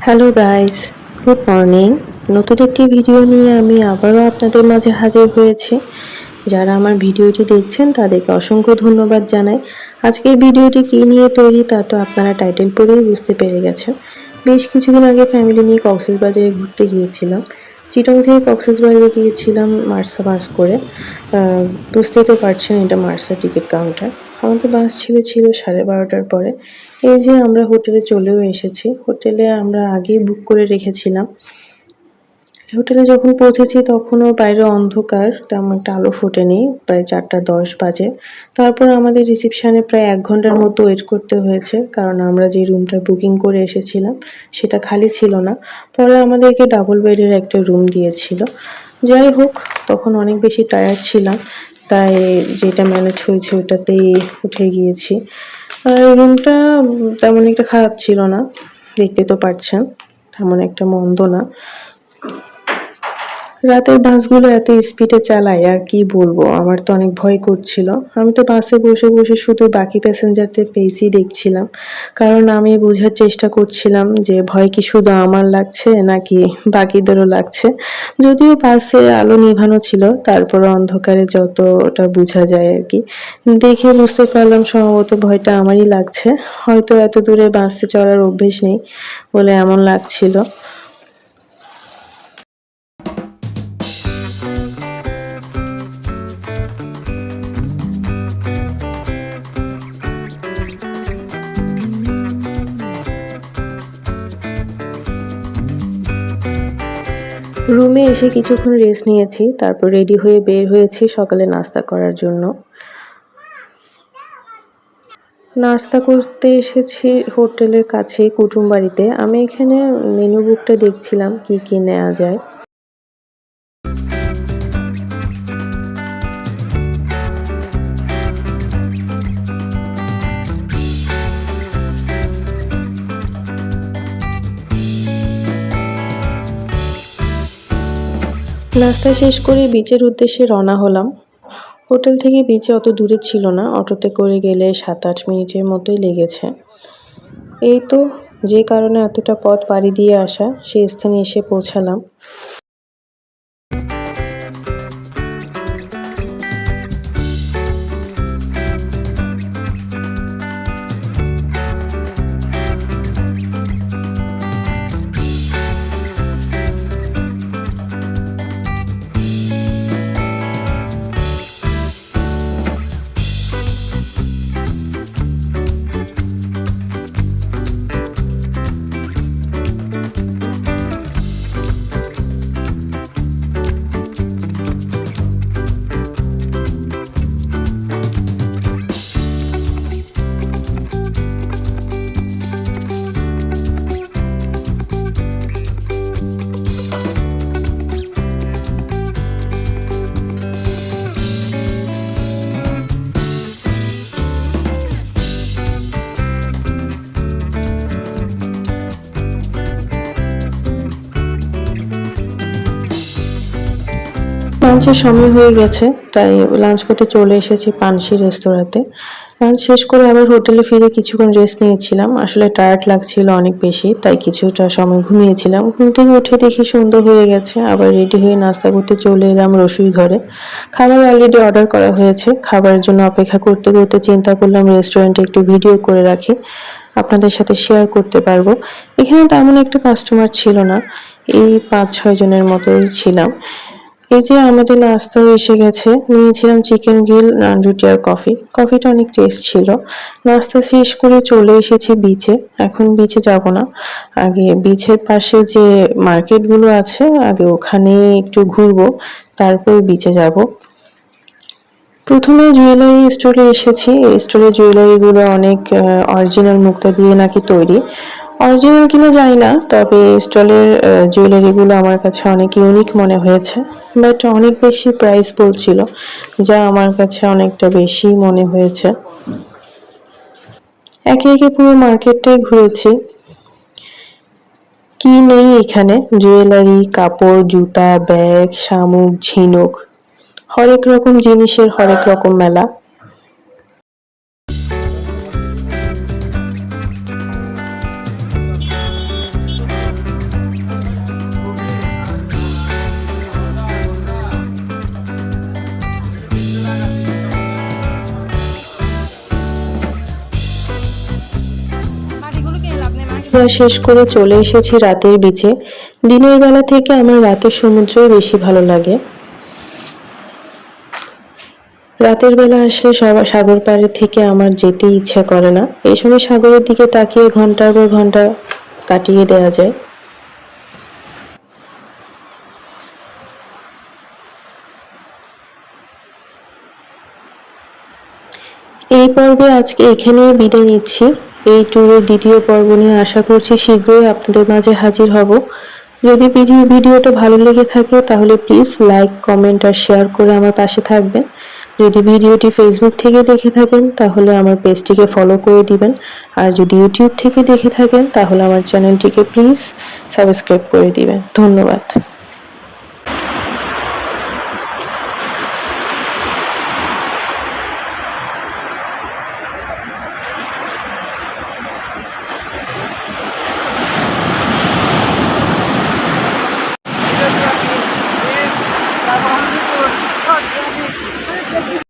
Hello guys, good morning. নতুন একটি video নিয়ে আমি আবারও আপনাদের মাঝে হাজির হয়েছি। যারা আমার ভিডিওটি দেখছেন তাদেরকে অসংখ্য ধন্যবাদ জানাই। আজকের ভিডিওটি কী নিয়ে তৈরি তা তো আপনারা টাইটেল পড়েই বুঝতে পেরে গেছেন। বেশ কিছুদিন আগে ফ্যামিলি নিয়ে কক্সবাজারে ঘুরতে গিয়েছিলাম। চিটং থেকে কক্সবাজারে গিয়েছিলাম মার্সা বাস করে। বুঝতেই তো পারছেন এটা মার্সা টিকিট কাউন্টার। আমাদের বাস ছিল 12:30টার পরে। এই যে আমরা হোটেলে চলেও এসেছি। হোটেলে আমরা আগেই বুক করে রেখেছিলাম। হোটেলে যখন পৌঁছেছি তখনও বাইরে অন্ধকার, তেমন একটা আলো ফোটেনি। প্রায় 4:10 বাজে। তারপর আমাদের রিসেপশনে প্রায় 1 ঘন্টার মতো ওয়েট করতে হয়েছে, কারণ আমরা যে রুমটা বুকিং করে এসেছিলাম সেটা খালি ছিল না। পরে আমাদেরকে ডাবল বেডের একটা রুম দিয়েছিল। যাই হোক, তখন অনেক বেশি টায়ার্ড ছিলাম, তাই যেটা ম্যানেজ হয়েছে ওটাতেই উঠে গিয়েছি। আর রুমটা তেমন একটা খারাপ ছিল না, দেখতে তো পারছেন, তেমন একটা মন্দ না। রাতের বাসগুলো এত স্পিডে চালায় আর কি বলবো, আমার তো অনেক ভয় করছিল। আমি তো বাসে বসে বসে শুধু বাকি প্যাসেঞ্জারদের ফেসই দেখছিলাম, কারণ আমি বোঝার চেষ্টা করছিলাম যে ভয় কি শুধু আমার লাগছে নাকি বাকিদেরও লাগছে। যদিও বাসে আলো নিভানো ছিল, তারপর অন্ধকারে যতটা বোঝা যায় আর কি, দেখে বুঝতে পারলাম সম্ভবত ভয়টা আমারই লাগছে। হয়তো এত দূরে বাসে চড়ার অভ্যেস নেই বলে এমন লাগছিল। রুমে এসে কিছুক্ষণ রেস্ট নিয়েছি, তারপর রেডি হয়ে বের হয়েছি সকালে নাস্তা করার জন্য। নাস্তা করতে এসেছি হোটেলের কাছে কুটুমবাড়িতে। আমি এখানে মেনু বুকটা দেখছিলাম কি কি নেওয়া যায়। নাস্তা শেষ করে বিচের উদ্দেশ্যে রওনা হলাম। হোটেল থেকে বিচে অত দূরে ছিল না, অটোতে করে গেলে 7-8 মিনিটের মতোই লেগেছে। এই তো, যে কারণে এতটা পথ পাড়ি দিয়ে আসা, সেই স্থানে এসে পৌঁছালাম। লাঞ্চের সময় হয়ে গেছে, তাই লাঞ্চ করতে চলে এসেছি পানসি রেস্তোরাঁতে। লাঞ্চ শেষ করে আবার হোটেলে ফিরে কিছুক্ষণ রেস্ট নিয়েছিলাম। আসলে টায়ার্ড লাগছিল অনেক বেশি, তাই কিছুটা সময় ঘুমিয়েছিলাম। ঘুম থেকে উঠে দেখি সন্ধ্যা হয়ে গেছে, আবার রেডি হয়ে নাস্তা করতে চলে এলাম রসুই ঘরে। খাবার অলরেডি অর্ডার করা হয়েছে। খাবারের জন্য অপেক্ষা করতে করতে চিন্তা করলাম রেস্টুরেন্টে একটু ভিডিও করে রাখি, আপনাদের সাথে শেয়ার করতে পারবো। এখানে তেমন একটা কাস্টমার ছিল না, এই 5-6 জনের মতোই ছিলাম। এই যে আমাদের নাস্তাও এসে গেছে। নিয়েছিলাম চিকেন গ্রিল, নান রুটি আর কফি। কফিটা অনেক টেস্ট ছিল। নাস্তা শেষ করে চলে এসেছি বিচে। এখন বিচে যাব না, আগে বিচের পাশে যে মার্কেটগুলো আছে আগে ওখানে একটু ঘুরবো, তারপর বিচে যাব। প্রথমে জুয়েলারি স্টোরে এসেছি। এই স্টোরের জুয়েলারিগুলো অনেক অরিজিনাল মুক্তা দিয়ে নাকি তৈরি। অরিজিনাল কিনা জানি না, তবে স্টলের জুয়েলারিগুলো আমার কাছে অনেক ইউনিক মনে হয়েছে, বাট অনেক বেশি প্রাইস বলছিল, যা আমার কাছে অনেকটা বেশি মনে হয়েছে। একে একে পুরো মার্কেটটাই ঘুরেছি। কি নেই এখানে, জুয়েলারি, কাপড়, জুতা, ব্যাগ, শামুক, ঝিনুক, হরেক রকম জিনিসের হরেক রকম মেলা। খাওয়া শেষ করে চলে এসেছি রাতের বিচে। দিনের বেলা থেকে আমার রাতের সমুদ্রই বেশি ভালো লাগে। রাতের বেলা আসলে সাগর পাড়ে থেকে আমার যেতে ইচ্ছা করে না। এই সময় সাগরের দিকে তাকিয়ে ঘন্টার পর ঘন্টা কাটিয়ে দেওয়া যায়। এই পর্বে আজকে এখানেই বিদায় নিচ্ছি। এই ট্যুরের দ্বিতীয় পর্ব নিয়ে আশা করছি শীঘ্রই আপনাদের মাঝে হাজির হব। যদি ভিডিওটা ভালো লেগে থাকে তাহলে প্লিজ লাইক, কমেন্ট আর শেয়ার করে আমার পাশে থাকবেন। যদি ভিডিওটি ফেসবুক থেকে দেখে থাকেন তাহলে আমার পেজটিকে ফলো করে দিবেন। আর যদি ইউটিউব থেকে দেখে থাকেন তাহলে আমার চ্যানেলটিকে প্লিজ সাবস্ক্রাইব করে দিবেন। ধন্যবাদ।